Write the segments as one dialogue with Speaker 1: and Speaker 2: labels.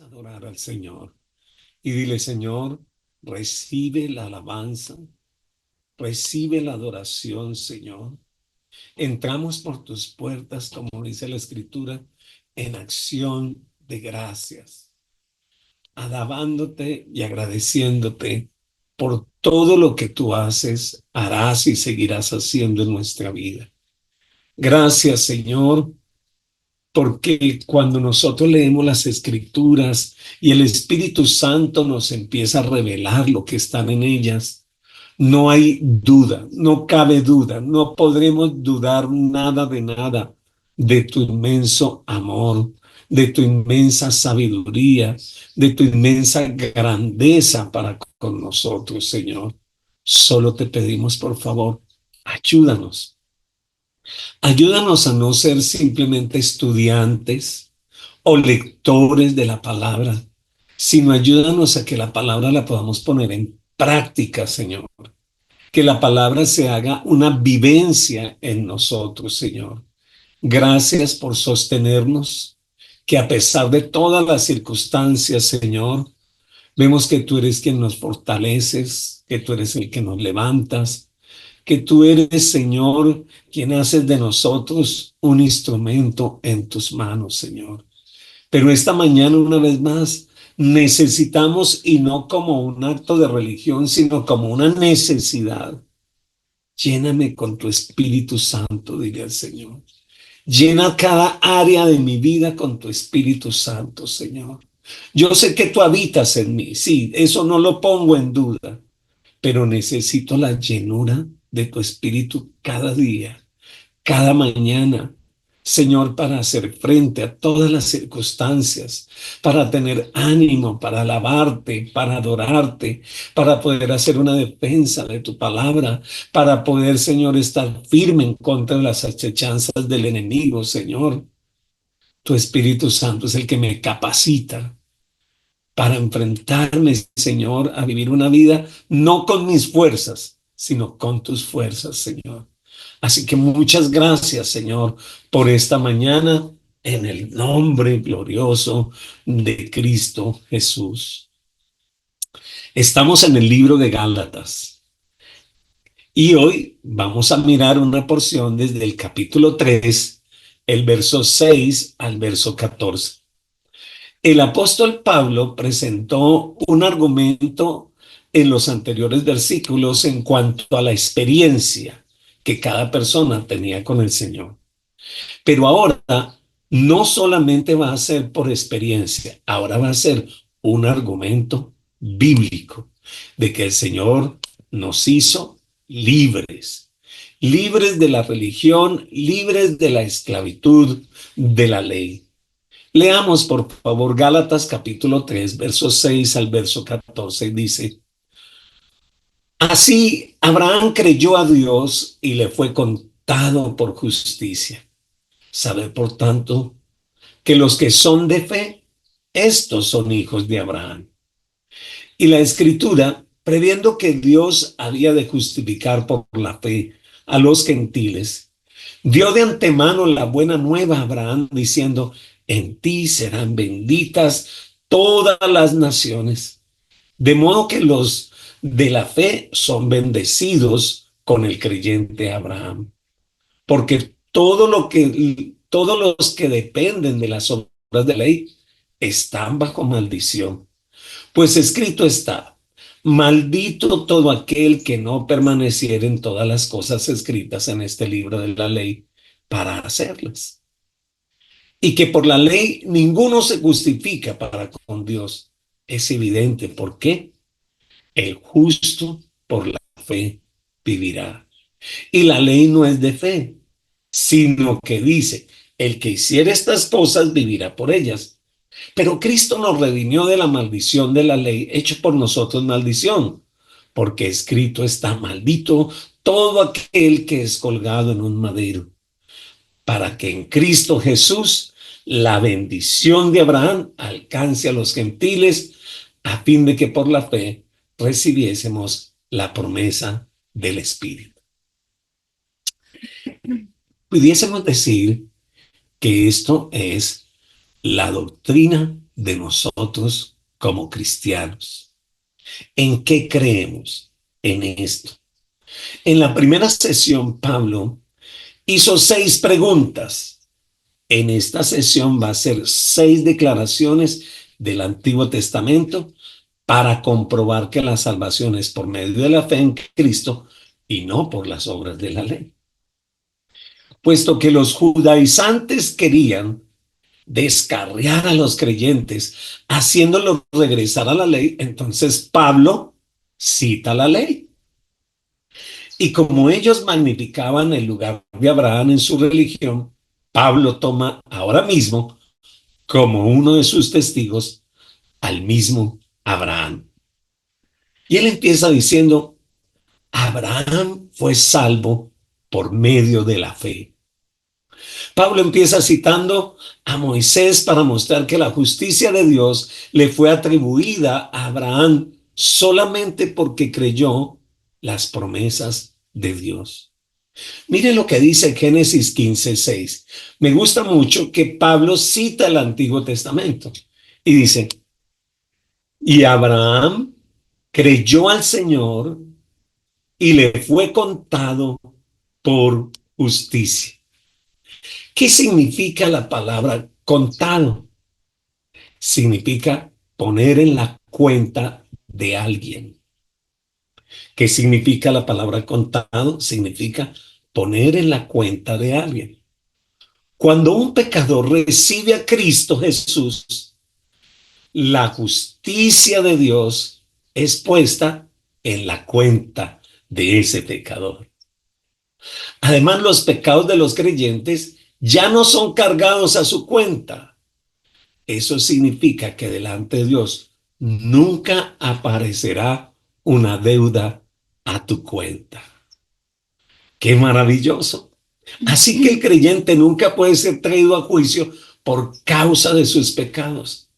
Speaker 1: Adorar al Señor y dile, Señor, recibe la alabanza, recibe la adoración, Señor. Entramos por tus puertas, como dice la Escritura, en acción de gracias, alabándote y agradeciéndote por todo lo que tú haces, harás y seguirás haciendo en nuestra vida. Gracias, Señor, porque cuando nosotros leemos las Escrituras y el Espíritu Santo nos empieza a revelar lo que están en ellas, no hay duda, no cabe duda, no podremos dudar nada de tu inmenso amor, de tu inmensa sabiduría, de tu inmensa grandeza para con nosotros, Señor. Solo te pedimos, por favor, ayúdanos. Ayúdanos a no ser simplemente estudiantes o lectores de la palabra, sino ayúdanos a que la palabra la podamos poner en práctica, Señor. Que la palabra se haga una vivencia en nosotros, Señor. Gracias por sostenernos, que a pesar de todas las circunstancias, Señor, vemos que tú eres quien nos fortaleces, que tú eres el que nos levantas, que tú eres, Señor, quien haces de nosotros un instrumento en tus manos, Señor. Pero esta mañana, una vez más, necesitamos, y no como un acto de religión, sino como una necesidad. Lléname con tu Espíritu Santo, dile al Señor. Llena cada área de mi vida con tu Espíritu Santo, Señor. Yo sé que tú habitas en mí, sí, eso no lo pongo en duda, pero necesito la llenura de tu Espíritu cada día, cada mañana, Señor, para hacer frente a todas las circunstancias, para tener ánimo, para alabarte, para adorarte, para poder hacer una defensa de tu palabra, para poder, Señor, estar firme en contra de las acechanzas del enemigo, Señor. Tu Espíritu Santo es el que me capacita para enfrentarme, Señor, a vivir una vida no con mis fuerzas, sino con tus fuerzas, Señor. Así que muchas gracias, Señor, por esta mañana en el nombre glorioso de Cristo Jesús. Estamos en el libro de Gálatas y hoy vamos a mirar una porción desde el capítulo 3, el verso 6 al verso 14. El apóstol Pablo presentó un argumento en los anteriores versículos en cuanto a la experiencia que cada persona tenía con el Señor. Pero ahora no solamente va a ser por experiencia, ahora va a ser un argumento bíblico de que el Señor nos hizo libres, libres de la religión, libres de la esclavitud de la ley. Leamos, por favor, Gálatas capítulo 3, verso 6 al verso 14, dice: Así Abraham creyó a Dios y le fue contado por justicia. Sabe, por tanto, que los que son de fe, estos son hijos de Abraham. Y la Escritura, previendo que Dios había de justificar por la fe a los gentiles, dio de antemano la buena nueva a Abraham, diciendo: en ti serán benditas todas las naciones. De modo que los de la fe son bendecidos con el creyente Abraham. Porque todos los que dependen de las obras de la ley están bajo maldición. Pues escrito está: maldito todo aquel que no permaneciera en todas las cosas escritas en este libro de la ley para hacerlas. Y que por la ley ninguno se justifica para con Dios. Es evidente. ¿Por qué? El justo por la fe vivirá. Y la ley no es de fe, sino que dice: el que hiciera estas cosas vivirá por ellas. Pero Cristo nos redimió de la maldición de la ley, hecho por nosotros maldición, porque escrito está: maldito todo aquel que es colgado en un madero, para que en Cristo Jesús la bendición de Abraham alcance a los gentiles, a fin de que por la fe recibiésemos la promesa del Espíritu. Pudiésemos decir que esto es la doctrina de nosotros como cristianos. ¿En qué creemos? En esto. En la primera sesión, Pablo hizo 6 preguntas. En esta sesión va a hacer 6 declaraciones del Antiguo Testamento para comprobar que la salvación es por medio de la fe en Cristo y no por las obras de la ley. Puesto que los judaizantes querían descarriar a los creyentes, haciéndolos regresar a la ley, entonces Pablo cita la ley. Y como ellos magnificaban el lugar de Abraham en su religión, Pablo toma ahora mismo como uno de sus testigos al mismo Abraham. Y él empieza diciendo, Abraham fue salvo por medio de la fe. Pablo empieza citando a Moisés para mostrar que la justicia de Dios le fue atribuida a Abraham solamente porque creyó las promesas de Dios. Mire lo que dice Génesis 15:6. Me gusta mucho que Pablo cita el Antiguo Testamento y dice, y Abraham creyó al Señor y le fue contado por justicia. ¿Qué significa la palabra contado? Significa poner en la cuenta de alguien. ¿Qué significa la palabra contado? Significa poner en la cuenta de alguien. Cuando un pecador recibe a Cristo Jesús, la justicia de Dios es puesta en la cuenta de ese pecador. Además, los pecados de los creyentes ya no son cargados a su cuenta. Eso significa que delante de Dios nunca aparecerá una deuda a tu cuenta. ¡Qué maravilloso! Así que el creyente nunca puede ser traído a juicio por causa de sus pecados.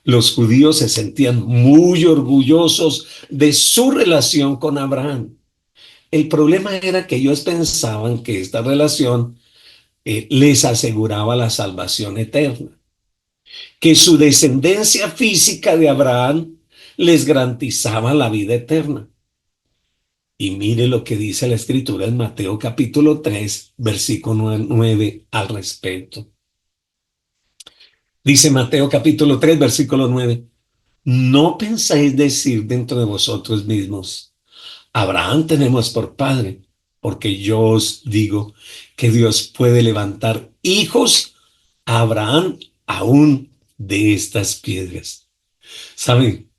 Speaker 1: Los judíos se sentían muy orgullosos de su relación con Abraham. El problema era que ellos pensaban que esta relación les aseguraba la salvación eterna, que su descendencia física de Abraham les garantizaba la vida eterna. Y mire lo que dice la Escritura en Mateo capítulo 3, versículo 9 al respecto. Dice Mateo capítulo 3, versículo 9, no pensáis decir dentro de vosotros mismos, Abraham tenemos por padre, porque yo os digo que Dios puede levantar hijos a Abraham aún de estas piedras. ¿Saben?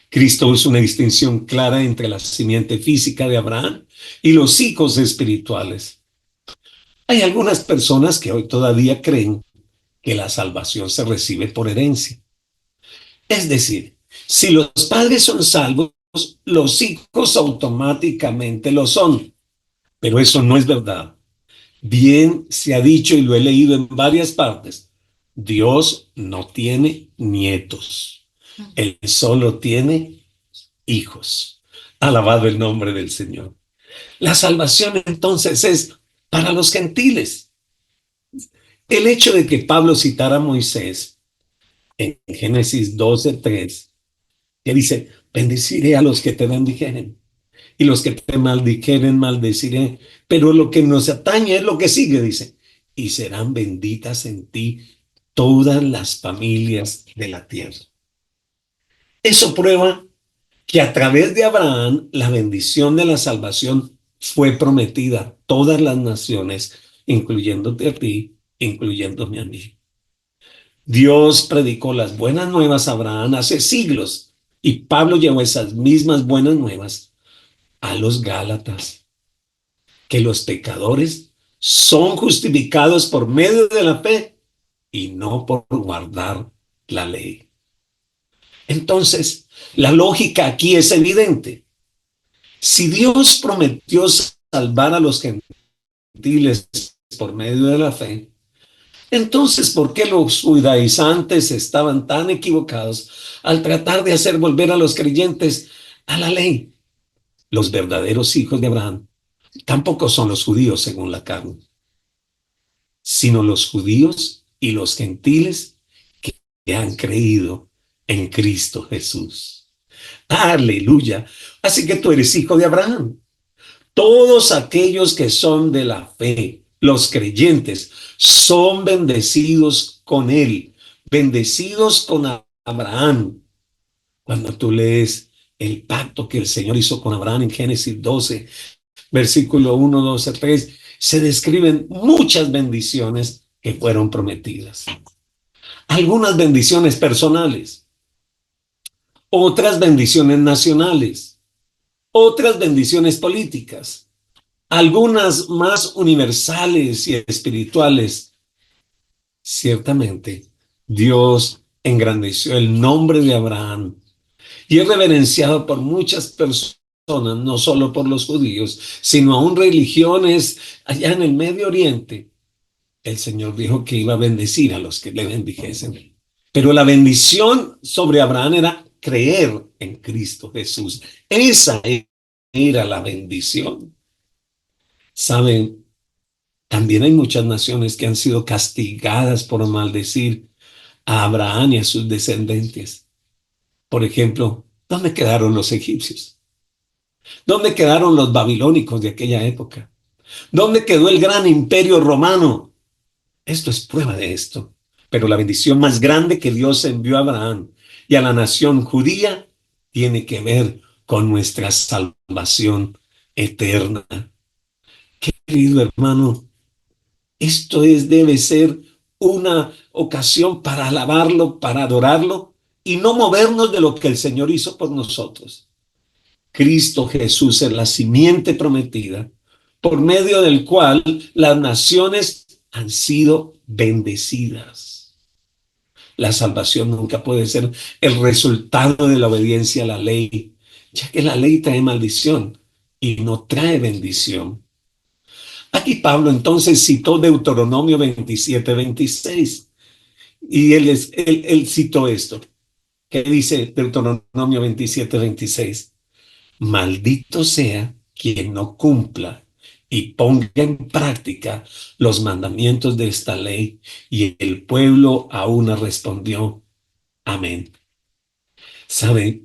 Speaker 1: Cristo usa una distinción clara entre la simiente física de Abraham y los hijos espirituales. Hay algunas personas que hoy todavía creen que la salvación se recibe por herencia. Es decir, si los padres son salvos, los hijos automáticamente lo son. Pero eso no es verdad. Bien se ha dicho y lo he leído en varias partes. Dios no tiene nietos. Él solo tiene hijos. Alabado el nombre del Señor. La salvación entonces es para los gentiles. El hecho de que Pablo citara a Moisés en Génesis 12:3, que dice, bendeciré a los que te bendijeren y los que te maldijeren maldeciré, pero lo que nos atañe es lo que sigue, dice, y serán benditas en ti todas las familias de la tierra. Eso prueba que a través de Abraham la bendición de la salvación fue prometida a todas las naciones, incluyéndote a ti, incluyéndome a mí. Dios predicó las buenas nuevas a Abraham hace siglos y Pablo llevó esas mismas buenas nuevas a los Gálatas, que los pecadores son justificados por medio de la fe y no por guardar la ley. Entonces, la lógica aquí es evidente. Si Dios prometió salvar a los gentiles por medio de la fe, entonces, ¿por qué los judaizantes estaban tan equivocados al tratar de hacer volver a los creyentes a la ley? Los verdaderos hijos de Abraham tampoco son los judíos según la carne, sino los judíos y los gentiles que han creído en Cristo Jesús. Aleluya. Así que tú eres hijo de Abraham. Todos aquellos que son de la fe, los creyentes, son bendecidos con él, bendecidos con Abraham. Cuando tú lees el pacto que el Señor hizo con Abraham en Génesis 12, versículo 1, 12, 3, se describen muchas bendiciones que fueron prometidas. Algunas bendiciones personales, otras bendiciones nacionales, otras bendiciones políticas, algunas más universales y espirituales. Ciertamente, Dios engrandeció el nombre de Abraham y es reverenciado por muchas personas, no solo por los judíos, sino aún religiones allá en el Medio Oriente. El Señor dijo que iba a bendecir a los que le bendijesen. Pero la bendición sobre Abraham era creer en Cristo Jesús. Esa era la bendición. Saben, también hay muchas naciones que han sido castigadas por maldecir a Abraham y a sus descendientes. Por ejemplo, ¿dónde quedaron los egipcios? ¿Dónde quedaron los babilónicos de aquella época? ¿Dónde quedó el gran imperio romano? Esto es prueba de esto. Pero la bendición más grande que Dios envió a Abraham y a la nación judía tiene que ver con nuestra salvación eterna. Querido hermano, debe ser una ocasión para alabarlo, para adorarlo y no movernos de lo que el Señor hizo por nosotros. Cristo Jesús es la simiente prometida, por medio del cual las naciones han sido bendecidas. La salvación nunca puede ser el resultado de la obediencia a la ley, ya que la ley trae maldición y no trae bendición. Aquí Pablo entonces citó Deuteronomio 27, 26, y él citó esto, que dice Deuteronomio 27, 26. Maldito sea quien no cumpla y ponga en práctica los mandamientos de esta ley. Y el pueblo aún respondió, amén. ¿Sabe?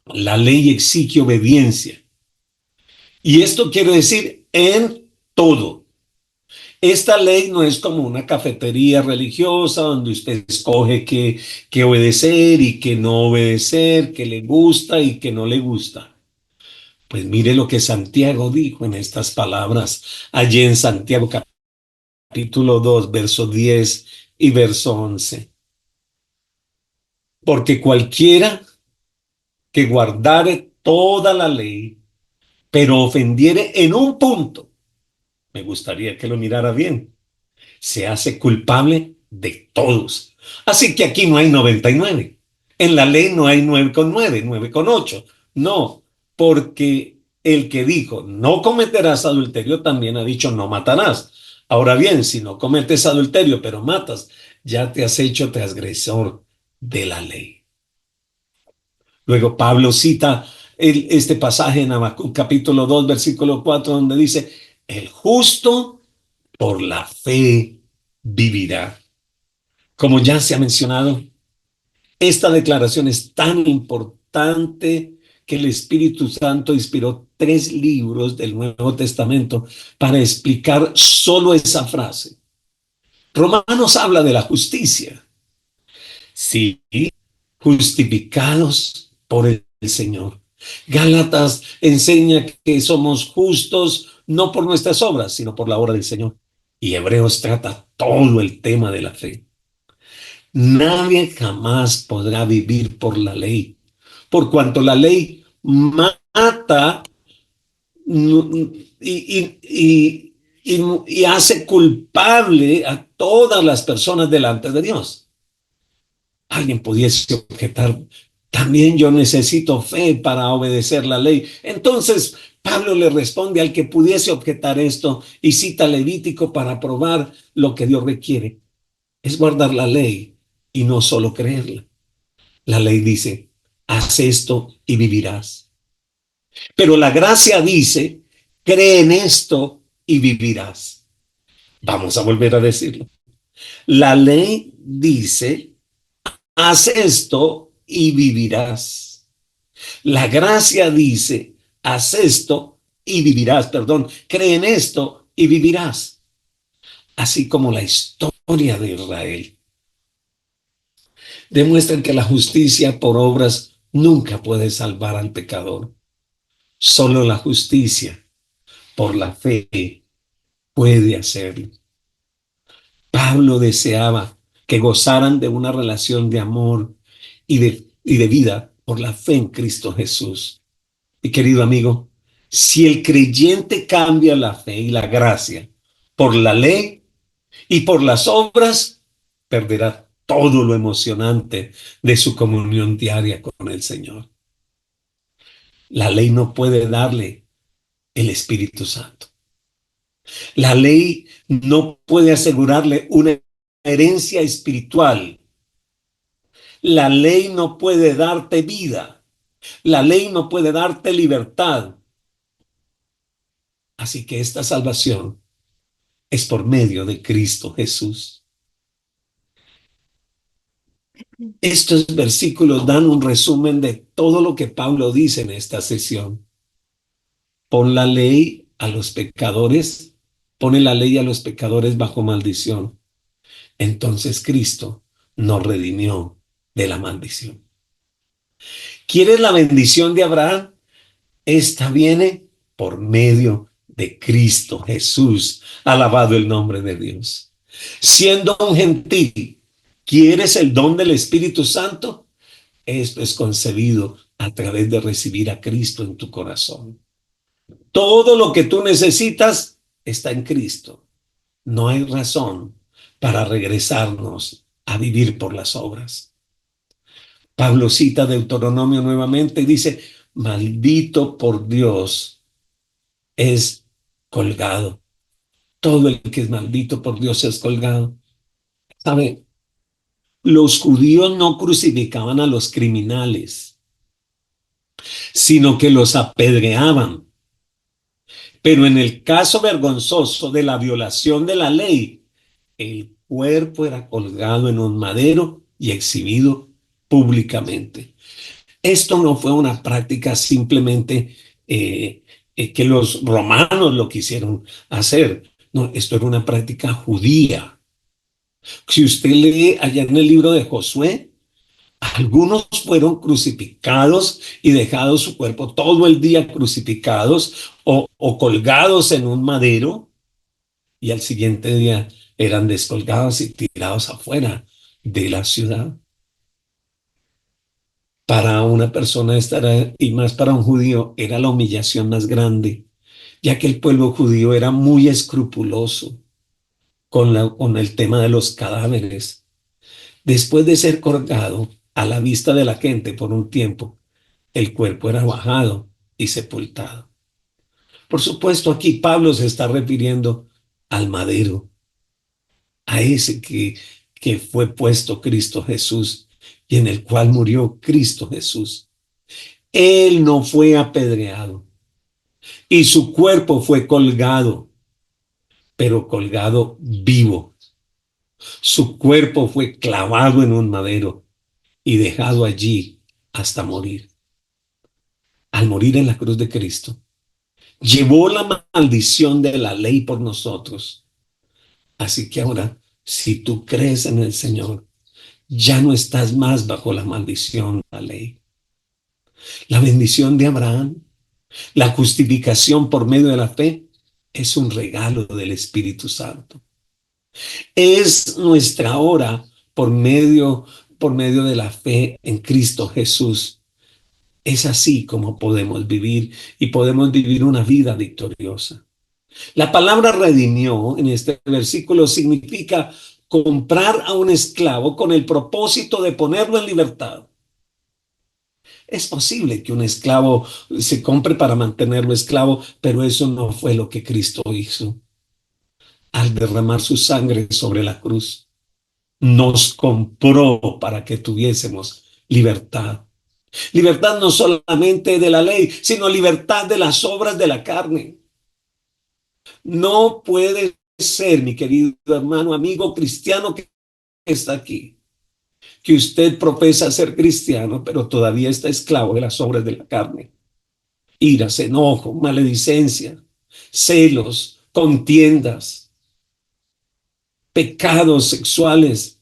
Speaker 1: La ley exige obediencia. Y esto quiere decir en todo. Esta ley no es como una cafetería religiosa donde usted escoge qué obedecer y qué no obedecer, qué le gusta y qué no le gusta. Pues mire lo que Santiago dijo en estas palabras, allí en Santiago capítulo 2, verso 10 y verso 11. Porque cualquiera que guardare toda la ley, pero ofendiere en un punto, me gustaría que lo mirara bien, se hace culpable de todos. Así que aquí no hay 99. En la ley no hay 9,9, 9,8. No, porque el que dijo no cometerás adulterio también ha dicho no matarás. Ahora bien, si no cometes adulterio pero matas, ya te has hecho transgresor de la ley. Luego Pablo cita este pasaje en Habacuc capítulo 2, versículo 4, donde dice, el justo por la fe vivirá. Como ya se ha mencionado, esta declaración es tan importante que el Espíritu Santo inspiró 3 libros del Nuevo Testamento para explicar solo esa frase. Romanos habla de la justicia. Sí, justificados por el Señor. Gálatas enseña que somos justos no por nuestras obras, sino por la obra del Señor. Y Hebreos trata todo el tema de la fe. Nadie jamás podrá vivir por la ley, por cuanto la ley mata y hace culpable a todas las personas delante de Dios. Alguien pudiese objetar, también yo necesito fe para obedecer la ley. Entonces Pablo le responde al que pudiese objetar esto y cita Levítico para probar lo que Dios requiere. Es guardar la ley y no solo creerla. La ley dice, haz esto y vivirás. Pero la gracia dice, cree en esto y vivirás. Vamos a volver a decirlo. La ley dice, haz esto y vivirás. La gracia dice, haz esto y vivirás, perdón, cree en esto y vivirás. Así como la historia de Israel demuestran que la justicia por obras nunca puede salvar al pecador. Solo la justicia por la fe puede hacerlo. Pablo deseaba que gozaran de una relación de amor y de vida por la fe en Cristo Jesús. Y querido amigo, si el creyente cambia la fe y la gracia por la ley y por las obras, perderá todo lo emocionante de su comunión diaria con el Señor. La ley no puede darle el Espíritu Santo. La ley no puede asegurarle una herencia espiritual. La ley no puede darte vida. La ley no puede darte libertad. Así que esta salvación es por medio de Cristo Jesús. Estos versículos dan un resumen de todo lo que Pablo dice en esta sesión. Pon la ley a los pecadores, pone la ley a los pecadores bajo maldición. Entonces Cristo nos redimió de la maldición. ¿Quieres la bendición de Abraham? Esta viene por medio de Cristo Jesús. Alabado el nombre de Dios. Siendo un gentil, ¿quieres el don del Espíritu Santo? Esto es concebido a través de recibir a Cristo en tu corazón. Todo lo que tú necesitas está en Cristo. No hay razón para regresarnos a vivir por las obras. Pablo cita Deuteronomio nuevamente y dice, maldito por Dios es colgado. Todo el que es maldito por Dios es colgado. ¿Sabe? Los judíos no crucificaban a los criminales, sino que los apedreaban. Pero en el caso vergonzoso de la violación de la ley, el cuerpo era colgado en un madero y exhibido públicamente. Esto no fue una práctica simplemente que los romanos lo quisieron hacer. No, esto era una práctica judía. Si usted lee allá en el libro de Josué, algunos fueron crucificados y dejados su cuerpo todo el día crucificados o colgados en un madero y al siguiente día eran descolgados y tirados afuera de la ciudad. Para una persona esta era, y más para un judío, era la humillación más grande, ya que el pueblo judío era muy escrupuloso con el tema de los cadáveres. Después de ser colgado a la vista de la gente por un tiempo, el cuerpo era bajado y sepultado. Por supuesto, aquí Pablo se está refiriendo al madero, a ese que fue puesto Cristo Jesús y en el cual murió Cristo Jesús. Él no fue apedreado y su cuerpo fue colgado, pero colgado vivo. Su cuerpo fue clavado en un madero y dejado allí hasta morir. Al morir en la cruz de Cristo, llevó la maldición de la ley por nosotros. Así que ahora, si tú crees en el Señor, ya no estás más bajo la maldición de la ley. La bendición de Abraham, la justificación por medio de la fe, es un regalo del Espíritu Santo. Es nuestra hora por medio de la fe en Cristo Jesús. Es así como podemos vivir y podemos vivir una vida victoriosa. La palabra redimió en este versículo significa comprar a un esclavo con el propósito de ponerlo en libertad. Es posible que un esclavo se compre para mantenerlo esclavo, pero eso no fue lo que Cristo hizo. Al derramar su sangre sobre la cruz, nos compró para que tuviésemos libertad. Libertad no solamente de la ley, sino libertad de las obras de la carne. No puede ser, mi querido hermano, amigo cristiano que está aquí, que usted profesa ser cristiano, pero todavía está esclavo de las obras de la carne. Iras, enojo, maledicencia, celos, contiendas, pecados sexuales.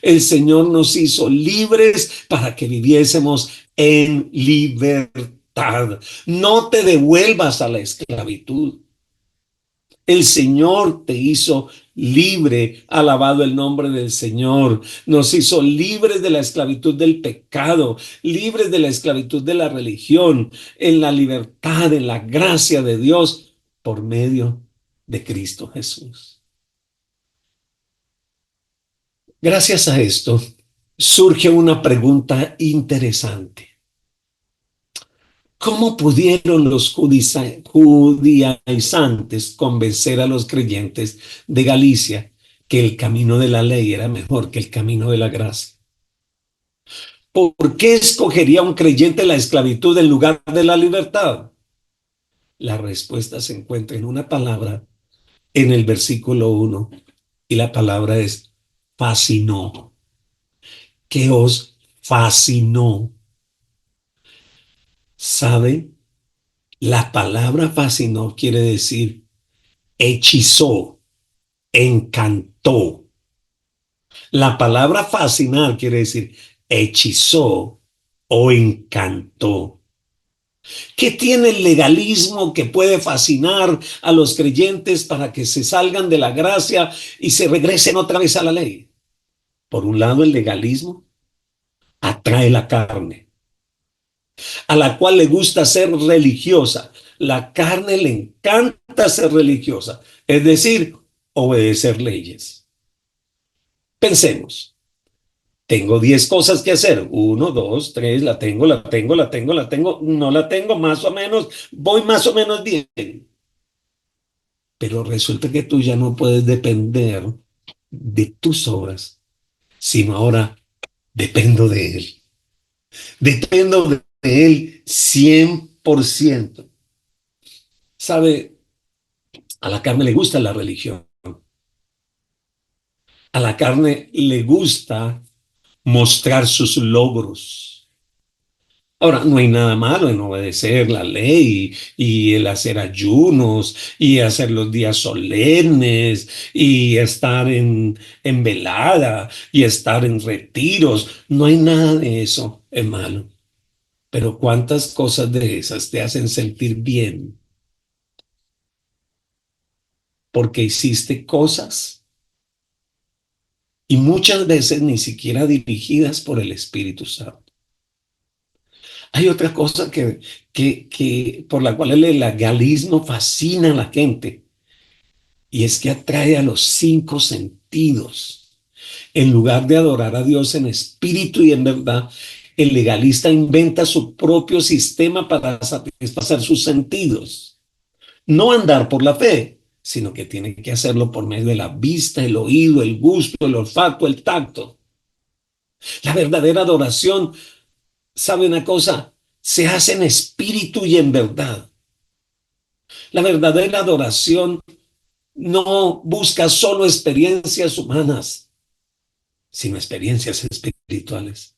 Speaker 1: El Señor nos hizo libres para que viviésemos en libertad. No te devuelvas a la esclavitud. El Señor te hizo libre, alabado el nombre del Señor. Nos hizo libres de la esclavitud del pecado, libres de la esclavitud de la religión, en la libertad, en la gracia de Dios, por medio de Cristo Jesús. Gracias a esto, surge una pregunta interesante. ¿Cómo pudieron los judaizantes convencer a los creyentes de Galicia que el camino de la ley era mejor que el camino de la gracia? ¿Por qué escogería un creyente la esclavitud en lugar de la libertad? La respuesta se encuentra en una palabra en el versículo 1 y la palabra es fascinó. ¿Qué os fascinó? ¿Sabe? La palabra fascinó quiere decir hechizó, encantó. La palabra fascinar quiere decir hechizó o encantó. ¿Qué tiene el legalismo que puede fascinar a los creyentes para que se salgan de la gracia y se regresen otra vez a la ley? Por un lado, el legalismo atrae la carne, a la cual le gusta ser religiosa. La carne le encanta ser religiosa, es decir, obedecer leyes. Pensemos, tengo 10 cosas que hacer. 1, 2, 3, la tengo, no la tengo, más o menos, voy más o menos bien. Pero resulta que tú ya no puedes depender de tus obras, sino ahora dependo de Él. Dependo de Él 100%. ¿Sabe? A la carne le gusta la religión. A la carne le gusta mostrar sus logros. Ahora, no hay nada malo en obedecer la ley y el hacer ayunos y hacer los días solemnes y estar en velada y estar en retiros. No hay nada de eso es malo. Pero ¿cuántas cosas de esas te hacen sentir bien porque hiciste cosas y muchas veces ni siquiera dirigidas por el Espíritu Santo? Hay otra cosa que por la cual el legalismo fascina a la gente, y es que atrae a los 5 sentidos. En lugar de adorar a Dios en espíritu y en verdad, el legalista inventa su propio sistema para satisfacer sus sentidos. No andar por la fe, sino que tiene que hacerlo por medio de la vista, el oído, el gusto, el olfato, el tacto. La verdadera adoración, ¿sabe una cosa? Se hace en espíritu y en verdad. La verdadera adoración no busca solo experiencias humanas, sino experiencias espirituales.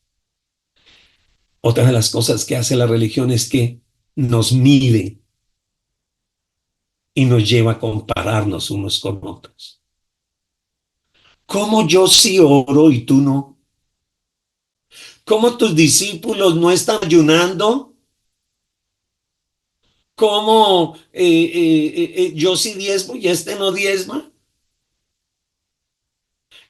Speaker 1: Otra de las cosas que hace la religión es que nos mide y nos lleva a compararnos unos con otros. ¿Cómo yo sí oro y tú no? ¿Cómo tus discípulos no están ayunando? ¿Cómo yo sí diezmo y este no diezma?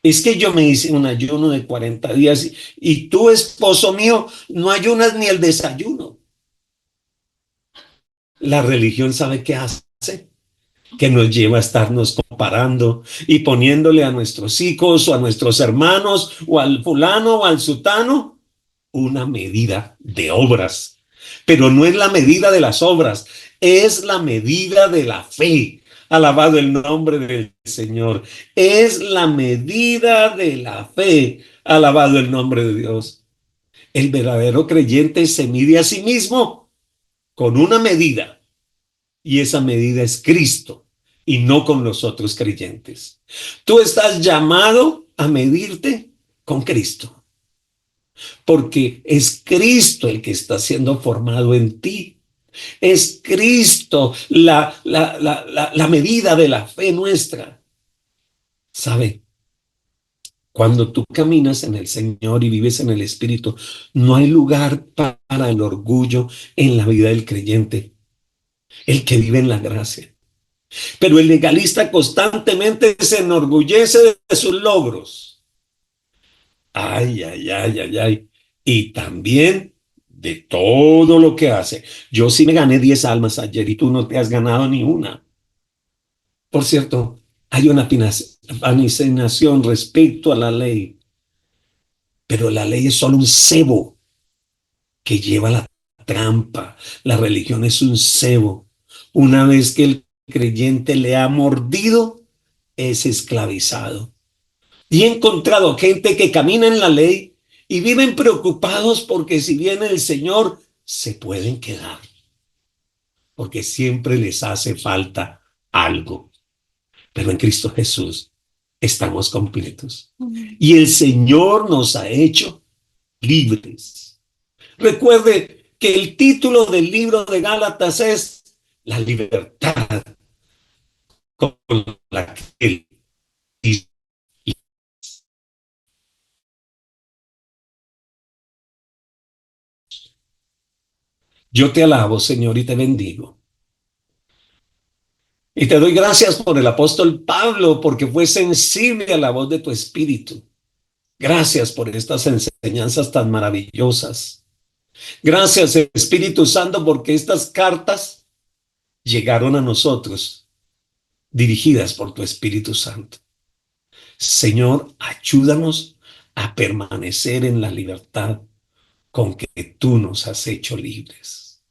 Speaker 1: Es que yo me hice un ayuno de 40 días y tú, esposo mío, no ayunas ni el desayuno. La religión, ¿sabe qué hace? Que nos lleva a estarnos comparando y poniéndole a nuestros hijos o a nuestros hermanos o al fulano o al sutano una medida de obras. Pero no es la medida de las obras, es la medida de la fe. Alabado el nombre del Señor. Es la medida de la fe. Alabado el nombre de Dios. El verdadero creyente se mide a sí mismo con una medida, y esa medida es Cristo y no con los otros creyentes. Tú estás llamado a medirte con Cristo. porque es Cristo el que está siendo formado en ti. Es Cristo la medida de la fe nuestra. ¿Sabe? Cuando tú caminas en el Señor y vives en el Espíritu, no hay lugar para el orgullo en la vida del creyente, el que vive en la gracia. Pero el legalista constantemente se enorgullece de sus logros. Ay, ay, ay, ay, ay. Y también de todo lo que hace. Yo sí me gané 10 almas ayer y tú no te has ganado ni una. Por cierto, hay una fascinación respecto a la ley, pero la ley es solo un cebo que lleva la trampa. La religión es un cebo. Una vez que el creyente le ha mordido, es esclavizado. Y he encontrado gente que camina en la ley y viven preocupados porque si viene el Señor, se pueden quedar, porque siempre les hace falta algo. Pero en Cristo Jesús estamos completos. Y el Señor nos ha hecho libres. Recuerde que el título del libro de Gálatas es La libertad con la que Él hizo. Yo te alabo, Señor, y te bendigo. Y te doy gracias por el apóstol Pablo, porque fue sensible a la voz de tu espíritu. Gracias por estas enseñanzas tan maravillosas. Gracias, Espíritu Santo, porque estas cartas llegaron a nosotros, dirigidas por tu Espíritu Santo. Señor, ayúdanos a permanecer en la libertad con que tú nos has hecho libres.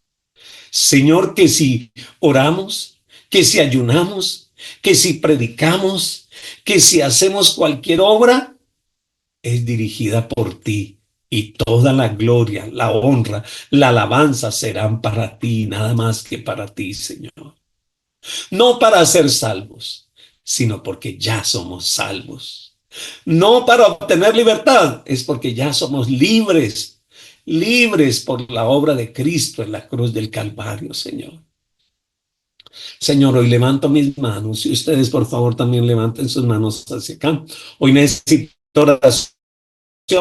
Speaker 1: Señor, que si oramos, que si ayunamos, que si predicamos, que si hacemos cualquier obra, es dirigida por ti. Y toda la gloria, la honra, la alabanza serán para ti, nada más que para ti, Señor. No para ser salvos, sino porque ya somos salvos. No para obtener libertad, es porque ya somos libres, libres por la obra de Cristo en la cruz del Calvario, Señor. Señor, hoy levanto mis manos y ustedes, por favor, también levanten sus manos hacia acá. Hoy necesito oración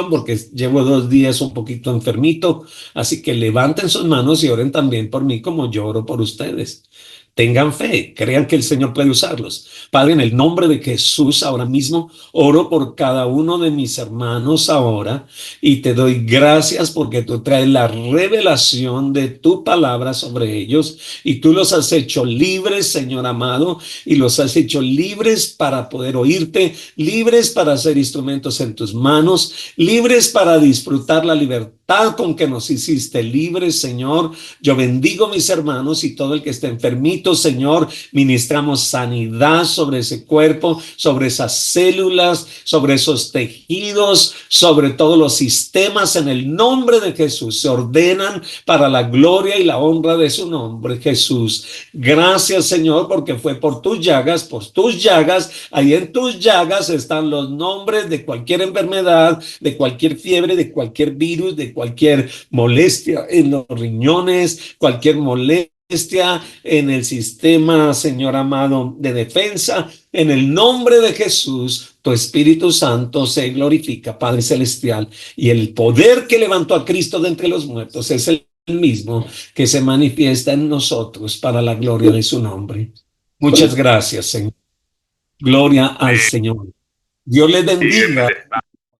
Speaker 1: porque llevo 2 días un poquito enfermito, así que levanten sus manos y oren también por mí como yo oro por ustedes. Tengan fe, crean que el Señor puede usarlos. Padre, en el nombre de Jesús, ahora mismo oro por cada uno de mis hermanos ahora y te doy gracias porque tú traes la revelación de tu palabra sobre ellos y tú los has hecho libres, Señor amado, y los has hecho libres para poder oírte, libres para ser instrumentos en tus manos, libres para disfrutar la libertad con que nos hiciste libres, Señor. Yo bendigo a mis hermanos y todo el que esté enfermito, Señor, ministramos sanidad sobre ese cuerpo, sobre esas células, sobre esos tejidos, sobre todos los sistemas en el nombre de Jesús. Se ordenan para la gloria y la honra de su nombre, Jesús. Gracias, Señor, porque fue por tus llagas, ahí en tus llagas están los nombres de cualquier enfermedad, de cualquier fiebre, de cualquier virus, de cualquier molestia en los riñones, cualquier molestia en el sistema, Señor amado, de defensa. En el nombre de Jesús, tu Espíritu Santo se glorifica, Padre Celestial, y el poder que levantó a Cristo de entre los muertos es el mismo que se manifiesta en nosotros para la gloria de su nombre. Muchas gracias, Señor. Gloria al Señor. Dios les bendiga.